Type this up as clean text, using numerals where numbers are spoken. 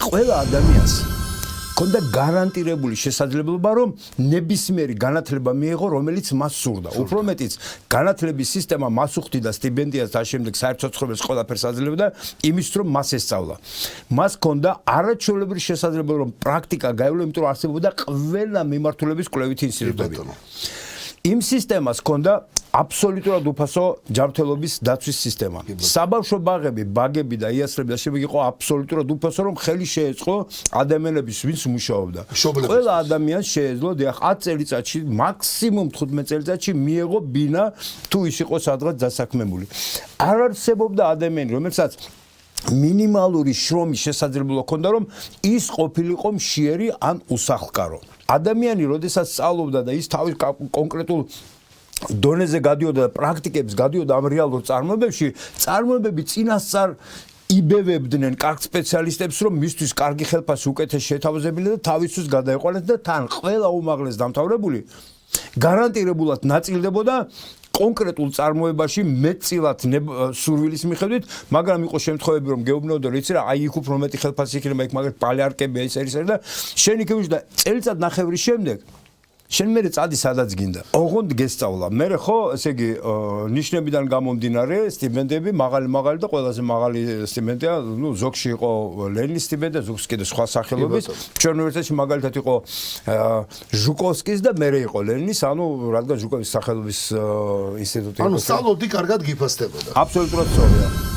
ყველა ადამიანს ქონდა გარანტირებული შესაძლებლობა, რომ ნებისმიერი განათლება მიეღო, რომელიც მას სურდა. უფრო მეტიც, განათლების სისტემა მას უხდიდა სტიპენდიას და შემდეგ საერთო ცხოვრების ყველაფერს აძლევდა იმის, რომ მას ესწავლა. მას ქონდა არაჩვეულებრივი შესაძლებლობა, რომ პრაქტიკა გაევლო, იმიტომ რომ არსებობდა ყველა მიმართულების კვლევითი ინსტიტუტები. იმ სისტემას ქონდა აბსოლუტურად უფასო ჯანმრთელობის დაცვის სისტემა. საბავშვო ბაგები და იასლები და შემდეგ იყო აბსოლუტურად უფასო, რომ ხელი შეეწყო ადამიანების, ვინც მუშაობდა. ყველა ადამიანს შეეძლო 10 წელიწადში, მაქსიმუმ 15 წელიწადში მიეღო ბინა, თუ ის იყო სადღაც დასაქმებული. არ არსებობდა ადამიანი, რომელსაც მინიმალური შრომის შესაძლებლობა ჰქონდა, რომ ის ყოფილიყო მშიერი ან უსახლკარო. ადამიანი, როდესაც სწავლობდა და ის თავის კონკრეტულ დონეზე გადიოდა და პრაქტიკებს გადიოდა ამ რეალურ წარმოებებში, წარმოებები წინასწარ იბევებდნენ კარგ სპეციალისტებს, რომ მისთვის კარგი ხელფასი უკეთეს შეთავაზებინა და თავისთვის გადაეყოლათ და თან ყველა უმაღლეს დამთავრებული გარანტირებულად ნაწილდებოდა კონკრეტულ წარმოებაში მეტწილად სურვილის მიხედვით, მაგრამ იყო შემთხვევები, რომ გეუბნებოდა, რომ იცი რა, აი იქ უფრო მეტი ხელფასი იქნება, იქ მაგალითად პალეარკებია ის არის და შენ იქ ვიჟდა წელიწად ნახევრის შემდეგ შენ მე წადი სადაც გინდა. ოღონდ გესწავლა. მე ხო, ესე იგი, ნიშნებიდან გამომდინარე, სტიპენდიები მაღალი და ყველაზე მაღალი სტიპენდია, ნუ ზოგში იყო ლენის სტიპენდია, ზოგს კიდე სხვა სახელობის. ჩვენ უნივერსიტეტში მაგალითად იყო ჟუკოვსკის და მე იყო ლენის, ანუ რადგან ჟუკოვის სახელობის ინსტიტუტი იყო. ანუ სწავლობდი კარგად გიფასდებოდა. აბსოლუტურად სწორია.